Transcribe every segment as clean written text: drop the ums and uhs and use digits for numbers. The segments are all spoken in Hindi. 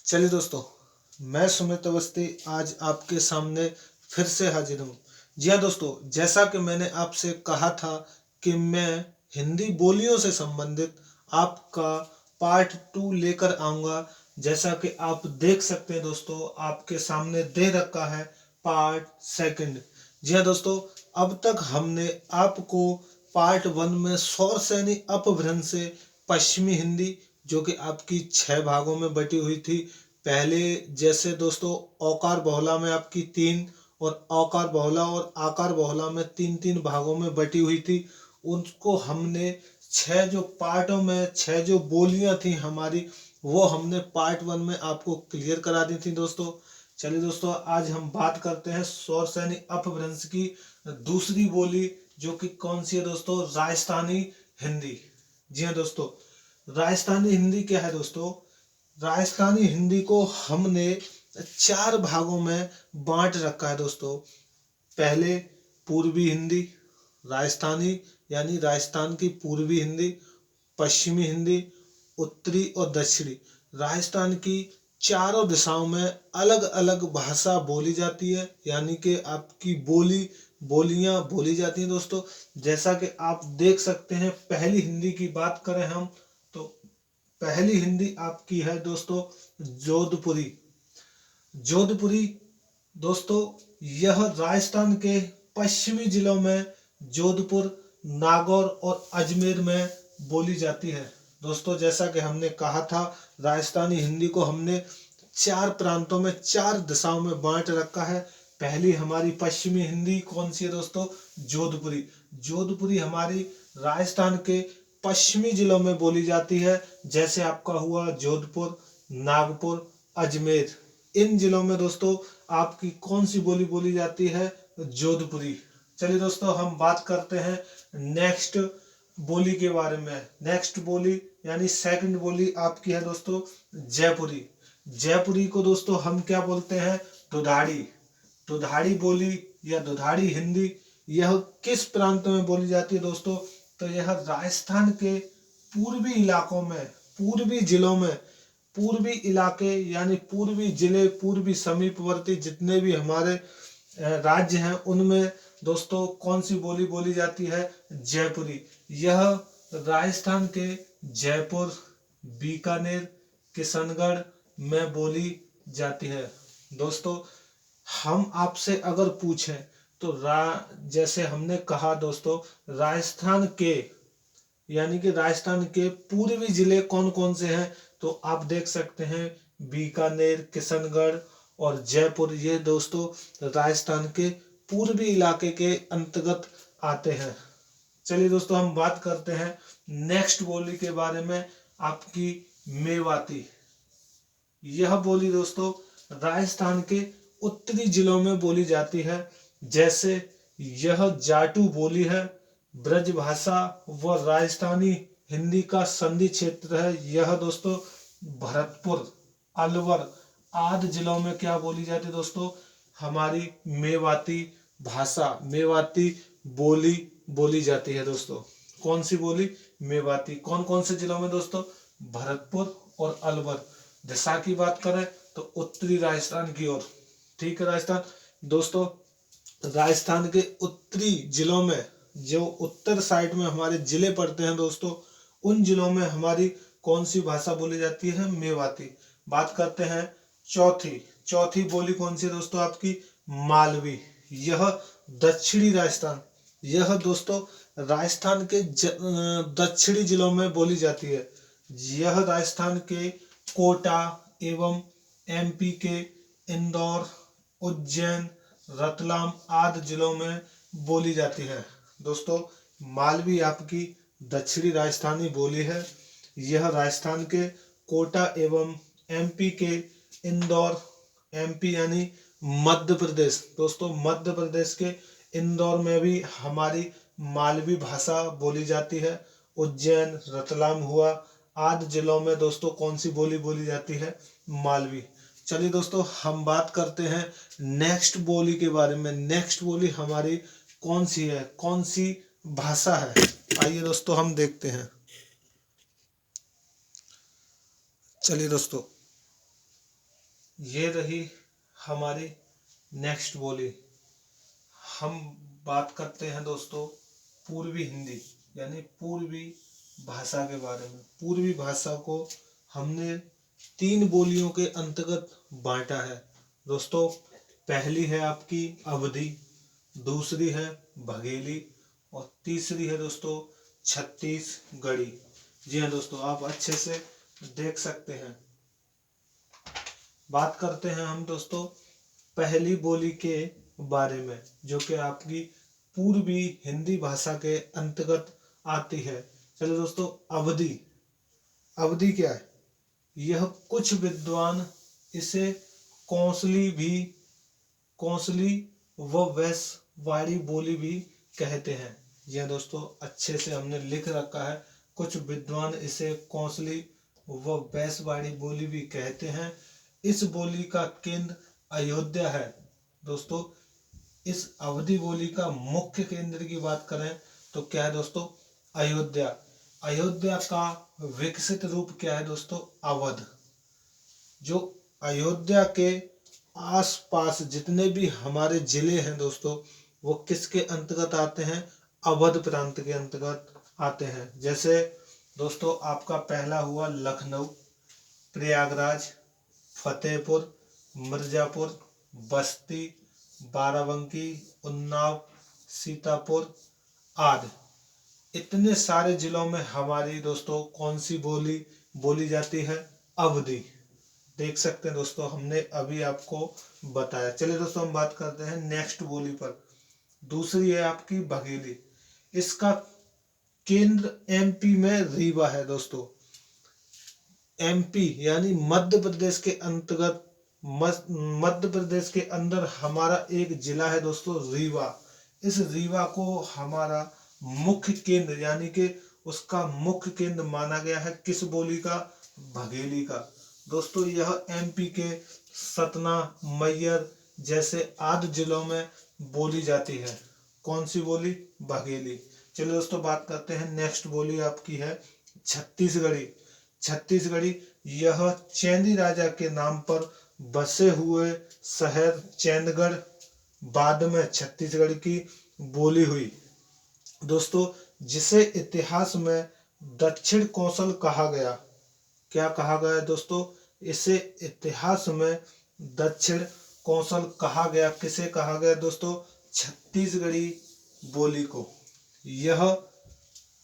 चलिए दोस्तों, मैं सुमित अवस्थी आज आपके सामने फिर से हाजिर हूँ। जी हाँ दोस्तों, जैसा कि मैंने आपसे कहा था कि मैं हिंदी बोलियों से संबंधित आपका पार्ट 2 लेकर आऊँगा। जैसा कि आप देख सकते हैं दोस्तों, आपके सामने दे रखा है पार्ट सेकंड। जी हाँ दोस्तों, अब तक हमने आपको पार्ट 1 में स्वर सैनी अपभ्रंश से पश्चिमी हिंदी, जो कि आपकी 6 भागों में बटी हुई थी। पहले जैसे दोस्तों औकार बहुला में आपकी 3 और औकार बहुला और आकार बहुला में 3-3 भागों में बटी हुई थी, उनको हमने 6 जो पार्टों में 6 जो बोलियां थी हमारी, वो हमने पार्ट 1 में आपको क्लियर करा दी थी दोस्तों। चलिए दोस्तों, आज हम बात करते हैं स्वर सैनी अपभ्रंश की दूसरी बोली, जो कि कौन सी है दोस्तों? राजस्थानी हिंदी। जी हाँ दोस्तों, राजस्थानी हिंदी क्या है दोस्तों? राजस्थानी हिंदी को हमने 4 भागों में बांट रखा है दोस्तों। पहले पूर्वी हिंदी, राजस्थानी यानी राजस्थान की पूर्वी हिंदी, पश्चिमी हिंदी, उत्तरी और दक्षिणी। राजस्थान की चारों दिशाओं में अलग अलग भाषा बोली जाती है, यानी कि आपकी बोलियां बोली जाती हैं दोस्तों। जैसा कि आप देख सकते हैं, पहली हिंदी की बात करें हम, तो पहली हिंदी आपकी है दोस्तों जोधपुरी। जोधपुरी दोस्तों, यह राजस्थान के पश्चिमी जिलों में जोधपुर, नागौर और अजमेर में बोली जाती है दोस्तों। जैसा कि हमने कहा था, राजस्थानी हिंदी को हमने 4 प्रांतों में 4 दिशाओं में बांट रखा है। पहली हमारी पश्चिमी हिंदी कौन सी है दोस्तों? जोधपुरी। जोधपुरी हमारी राजस्थान के पश्चिमी जिलों में बोली जाती है, जैसे आपका हुआ जोधपुर, नागपुर, अजमेर। इन जिलों में दोस्तों आपकी कौन सी बोली बोली जाती है? जोधपुरी। चलिए दोस्तों, हम बात करते हैं नेक्स्ट बोली के बारे में। नेक्स्ट बोली यानी सेकंड बोली आपकी है दोस्तों जयपुरी। जयपुरी को दोस्तों हम क्या बोलते हैं? दुधाड़ी। दुधाड़ी बोली या दुधाड़ी हिंदी, यह किस प्रांत में बोली जाती है दोस्तों? तो यह राजस्थान के पूर्वी इलाकों में, पूर्वी जिलों में, पूर्वी इलाके यानी पूर्वी जिले, पूर्वी समीपवर्ती जितने भी हमारे राज्य हैं, उनमें दोस्तों कौन सी बोली बोली जाती है? जयपुरी। यह राजस्थान के जयपुर, बीकानेर, किशनगढ़ में बोली जाती है दोस्तों। हम आपसे अगर पूछें तो जैसे हमने कहा दोस्तों, राजस्थान के यानी कि राजस्थान के पूर्वी जिले कौन कौन से हैं, तो आप देख सकते हैं बीकानेर, किशनगढ़ और जयपुर, ये दोस्तों राजस्थान के पूर्वी इलाके के अंतर्गत आते हैं। चलिए दोस्तों, हम बात करते हैं नेक्स्ट बोली के बारे में, आपकी मेवाती। यह बोली दोस्तों राजस्थान के उत्तरी जिलों में बोली जाती है। जैसे यह जाटू बोली है, ब्रजभाषा व राजस्थानी हिंदी का संधि क्षेत्र है। यह दोस्तों भरतपुर, अलवर आदि जिलों में क्या बोली जाती है दोस्तों? हमारी मेवाती भाषा, मेवाती बोली बोली जाती है दोस्तों। कौन सी बोली? मेवाती। कौन कौन से जिलों में दोस्तों? भरतपुर और अलवर। दिशा की बात करें तो उत्तरी राजस्थान की ओर। ठीक है राजस्थान दोस्तों, राजस्थान के उत्तरी जिलों में, जो उत्तर साइड में हमारे जिले पड़ते हैं दोस्तों, उन जिलों में हमारी कौन सी भाषा बोली जाती है? मेवाती। बात करते हैं चौथी। चौथी बोली कौन सी है दोस्तों? आपकी मालवी। यह दक्षिणी राजस्थान, यह दोस्तों राजस्थान के दक्षिणी जिलों में बोली जाती है। यह राजस्थान के कोटा एवं एमपी के इंदौर, उज्जैन, रतलाम आदि जिलों में बोली जाती है दोस्तों। मालवी आपकी दक्षिणी राजस्थानी बोली है। यह राजस्थान के कोटा एवं एमपी के इंदौर, एमपी यानी मध्य प्रदेश दोस्तों, मध्य प्रदेश के इंदौर में भी हमारी मालवी भाषा बोली जाती है। उज्जैन, रतलाम हुआ आदि जिलों में दोस्तों कौन सी बोली बोली जाती है? मालवी। चलिए दोस्तों, हम बात करते हैं नेक्स्ट बोली के बारे में। नेक्स्ट बोली हमारी कौन सी है, कौन सी भाषा है? आइए दोस्तों हम देखते हैं। चलिए दोस्तों, ये रही हमारी नेक्स्ट बोली। हम बात करते हैं दोस्तों पूर्वी हिंदी यानी पूर्वी भाषा के बारे में। पूर्वी भाषा को हमने 3 बोलियों के अंतर्गत बांटा है दोस्तों। पहली है आपकी अवधी, दूसरी है बघेली और तीसरी है दोस्तों छत्तीसगढ़ी। जी हाँ दोस्तों, आप अच्छे से देख सकते हैं। बात करते हैं हम दोस्तों पहली बोली के बारे में, जो कि आपकी पूर्वी हिंदी भाषा के अंतर्गत आती है। चलो दोस्तों, अवधी। अवधी क्या है? यह कुछ विद्वान इसे कौंसली व वैशवाड़ी बोली भी कहते हैं। जी हाँ दोस्तों, अच्छे से हमने लिख रखा है। कुछ विद्वान इसे कौंसली व वैशवाड़ी बोली भी कहते हैं। इस बोली का केंद्र अयोध्या है दोस्तों। इस अवधी बोली का मुख्य केंद्र की बात करें तो क्या है दोस्तों? अयोध्या। अयोध्या का विकसित रूप क्या है दोस्तों? अवध। जो अयोध्या के आसपास जितने भी हमारे जिले हैं दोस्तों, वो किसके अंतर्गत आते हैं? अवध प्रांत के अंतर्गत आते हैं। जैसे दोस्तों आपका पहला हुआ लखनऊ, प्रयागराज, फतेहपुर, मिर्जापुर, बस्ती, बाराबंकी, उन्नाव, सीतापुर आदि। इतने सारे जिलों में हमारी दोस्तों कौन सी बोली बोली जाती है? अवधी। देख सकते हैं दोस्तों, हमने अभी आपको बताया। चलिए दोस्तों, हम बात करते हैं नेक्स्ट बोली पर। दूसरी है आपकी बघेली। इसका केंद्र एमपी में रीवा है दोस्तों। एमपी यानी मध्य प्रदेश के अंतर्गत, मध्य प्रदेश के अंदर हमारा एक जिला है दोस्तों रीवा। इस रीवा को हमारा मुख्य केंद्र यानी कि उसका मुख्य केंद्र माना गया है। किस बोली का? बघेली का। दोस्तों यह एमपी के सतना, मैयर जैसे आदि जिलों में बोली जाती है। कौन सी बोली? बघेली। चलिए दोस्तों, बात करते हैं नेक्स्ट बोली आपकी है छत्तीसगढ़ी। छत्तीसगढ़ी यह चैंदी राजा के नाम पर बसे हुए शहर चैंदगढ़ बाद में छत्तीसगढ़ की बोली हुई दोस्तों, जिसे इतिहास में दक्षिण कौशल कहा गया। क्या कहा गया दोस्तों? इसे इतिहास में दक्षिण कौशल कहा गया। किसे कहा गया दोस्तों? छत्तीसगढ़ी बोली को। यह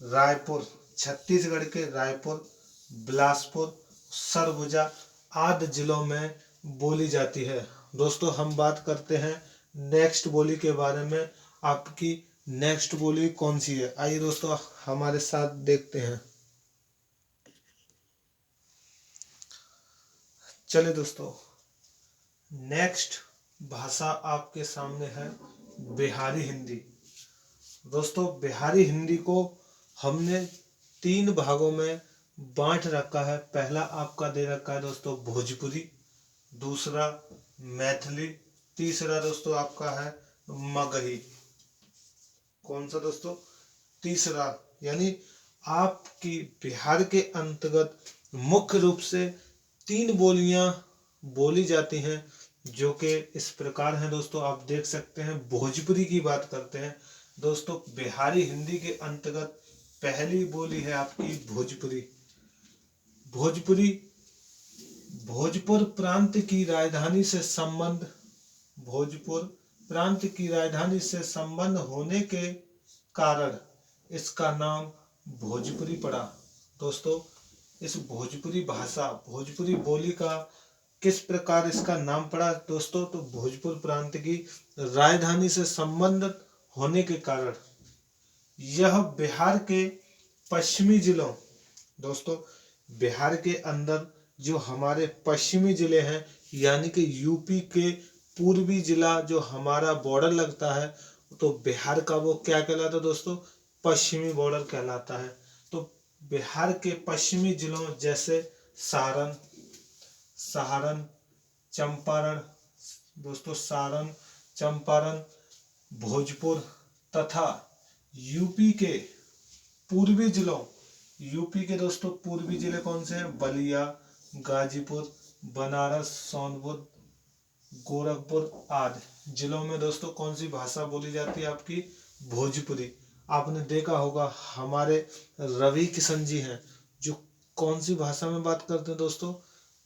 रायपुर, छत्तीसगढ़ के रायपुर, बिलासपुर, सरगुजा आदि जिलों में बोली जाती है। दोस्तों हम बात करते हैं नेक्स्ट बोली के बारे में। आपकी नेक्स्ट बोली कौन सी है? आइए दोस्तों हमारे साथ देखते हैं। चलिए दोस्तों, नेक्स्ट भाषा आपके सामने है बिहारी हिंदी। दोस्तों बिहारी हिंदी को हमने 3 भागों में बांट रखा है। पहला आपका दे रखा है दोस्तों भोजपुरी, दूसरा मैथिली, तीसरा दोस्तों आपका है मगही। कौन सा दोस्तों? तीसरा। यानी आपकी बिहार के अंतर्गत मुख्य रूप से 3 बोलियां बोली जाती हैं, जो कि इस प्रकार हैं दोस्तों। आप देख सकते हैं। भोजपुरी की बात करते हैं दोस्तों। बिहारी हिंदी के अंतर्गत पहली बोली है आपकी भोजपुरी। भोजपुरी भोजपुर प्रांत की राजधानी से संबंध भोजपुर प्रांत की राजधानी से संबंध होने के कारण इसका नाम भोजपुरी पड़ा दोस्तों। इस भोजपुरी भाषा, भोजपुरी बोली का किस प्रकार इसका नाम पड़ा दोस्तों? तो भोजपुर प्रांत की राजधानी से संबंधित होने के कारण। यह बिहार के पश्चिमी जिलों, दोस्तों बिहार के अंदर जो हमारे पश्चिमी जिले हैं, यानी कि यूपी के पूर्वी जिला जो हमारा बॉर्डर लगता है, तो बिहार का वो क्या कहलाता है दोस्तों? पश्चिमी बॉर्डर कहलाता है। तो बिहार के पश्चिमी जिलों जैसे सहारन, चंपारण दोस्तों, सारण, चंपारण, भोजपुर तथा यूपी के पूर्वी जिलों, यूपी के दोस्तों पूर्वी जिले कौन से हैं? बलिया, गाजीपुर, बनारस, सोनभद्र, गोरखपुर आदि जिलों में दोस्तों कौन सी भाषा बोली जाती है? आपकी भोजपुरी। आपने देखा होगा हमारे रवि किशन जी हैं जो कौन सी भाषा में बात करते हैं दोस्तों?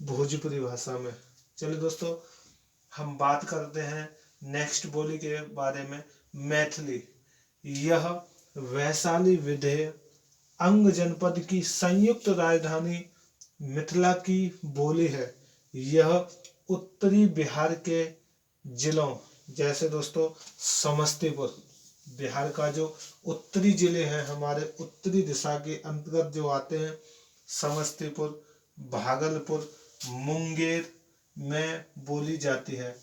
भोजपुरी भाषा में। चलिए दोस्तों, हम बात करते हैं नेक्स्ट बोली के बारे में, मैथिली। यह वैशाली विधेय अंग जनपद की संयुक्त राजधानी मिथिला की बोली है। यह उत्तरी बिहार के जिलों जैसे दोस्तों समस्तीपुर, बिहार का जो उत्तरी जिले हैं हमारे उत्तरी दिशा के अंतर्गत जो आते हैं, समस्तीपुर, भागलपुर, मुंगेर में बोली जाती है।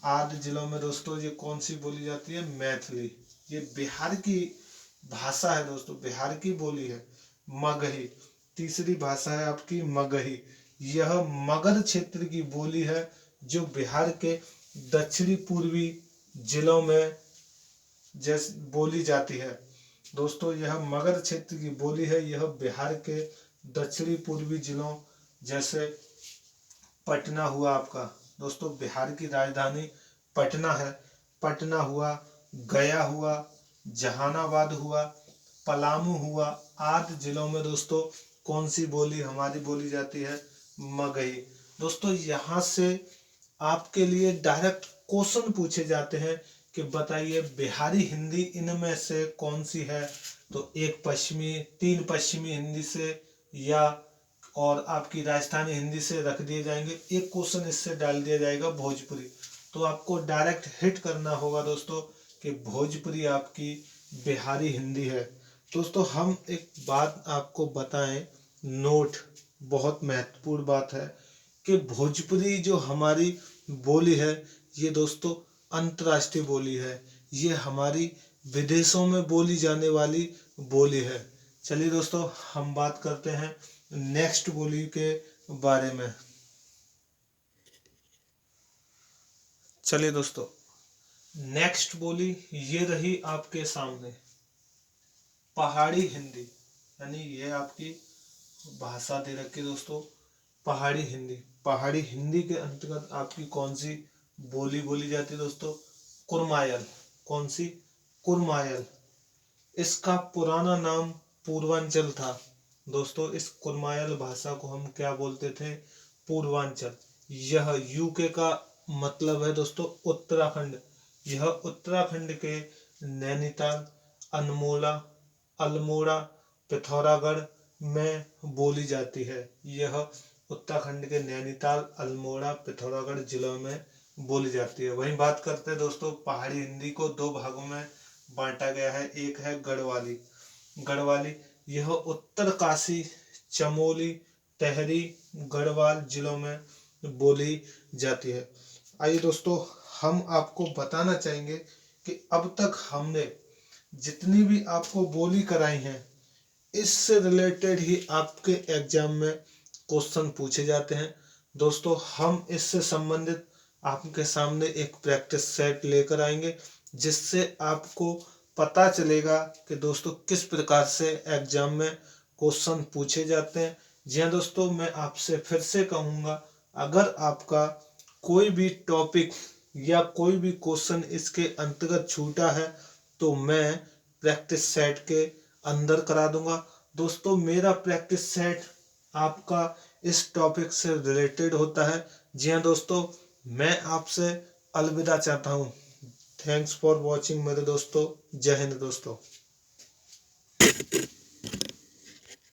आदि जिलों में दोस्तों ये कौन सी बोली जाती है? मैथिली। ये बिहार की भाषा है दोस्तों, बिहार की बोली है। मगही, तीसरी भाषा है आपकी मगही। यह मगध क्षेत्र की बोली है जो बिहार के दक्षिणी पूर्वी जिलों में जैसे बोली जाती है। दोस्तों यह मगध क्षेत्र की बोली है। यह बिहार के दक्षिणी पूर्वी जिलों जैसे पटना हुआ आपका, दोस्तों बिहार की राजधानी पटना है। पटना हुआ, गया हुआ, जहानाबाद हुआ, पलामू हुआ आदि जिलों में दोस्तों कौन सी बोली हमारी बोली जाती है? मगही। दोस्तों यहाँ से आपके लिए डायरेक्ट क्वेश्चन पूछे जाते हैं कि बताइए बिहारी हिंदी इनमें से कौन सी है? तो एक पश्चिमी, तीन पश्चिमी हिंदी से या और आपकी राजस्थानी हिंदी से रख दिए जाएंगे। एक क्वेश्चन इससे डाल दिया जाएगा भोजपुरी। तो आपको डायरेक्ट हिट करना होगा दोस्तों कि भोजपुरी आपकी बिहारी हिंदी है। दोस्तों हम एक बात आपको बताएं, नोट, बहुत महत्वपूर्ण बात है कि भोजपुरी जो हमारी बोली है ये दोस्तों अंतर्राष्ट्रीय बोली है। ये हमारी विदेशों में बोली जाने वाली बोली है। चलिए दोस्तों हम बात करते हैं नेक्स्ट बोली के बारे में। चलिए दोस्तों नेक्स्ट बोली ये रही आपके सामने, पहाड़ी हिंदी। यानी ये आपकी भाषा दे रखी दोस्तों पहाड़ी हिंदी। पहाड़ी हिंदी के अंतर्गत आपकी कौन सी बोली बोली जाती है दोस्तों? कुरमायल। कौन सी? कुरमायल। इसका पुराना नाम पूर्वांचल था। दोस्तों इस कुरमायल भाषा को हम क्या बोलते थे? पूर्वांचल। यह यूके का मतलब है दोस्तों उत्तराखंड। यह उत्तराखंड के नैनीताल, अनमोला, अल्मोड़ा, पिथौरागढ़ में बोली जाती है। यह उत्तराखंड के नैनीताल, अल्मोड़ा, पिथौरागढ़ जिलों में बोली जाती है। वहीं बात करते हैं दोस्तों पहाड़ी हिंदी को दो भागों में बांटा गया है। एक है गढ़वाली। गढ़वाली यह उत्तरकाशी, चमोली, टेहरी, गढ़वाल जिलों में बोली जाती है। आइए दोस्तों हम आपको बताना चाहेंगे कि अब तक हमने जितनी भी आपको बोली कराई हैं इससे रिलेटेड ही आपके एग्जाम में क्वेश्चन पूछे जाते हैं। दोस्तों हम इससे संबंधित आपके सामने एक प्रैक्टिस सेट लेकर आएंगे जिससे आपको पता चलेगा कि दोस्तों किस प्रकार से एग्जाम में क्वेश्चन पूछे जाते हैं। जी हाँ दोस्तों, मैं आपसे फिर से कहूँगा, अगर आपका कोई भी टॉपिक या कोई भी क्वेश्चन इसके अंतर्गत छूटा है तो मैं प्रैक्टिस सेट के अंदर करा दूंगा। दोस्तों मेरा प्रैक्टिस सेट आपका इस टॉपिक से रिलेटेड होता है। जी हाँ दोस्तों, मैं आपसे अलविदा चाहता हूँ। थैंक्स फॉर वॉचिंग मेरे दोस्तों। जय हिंद दोस्तों।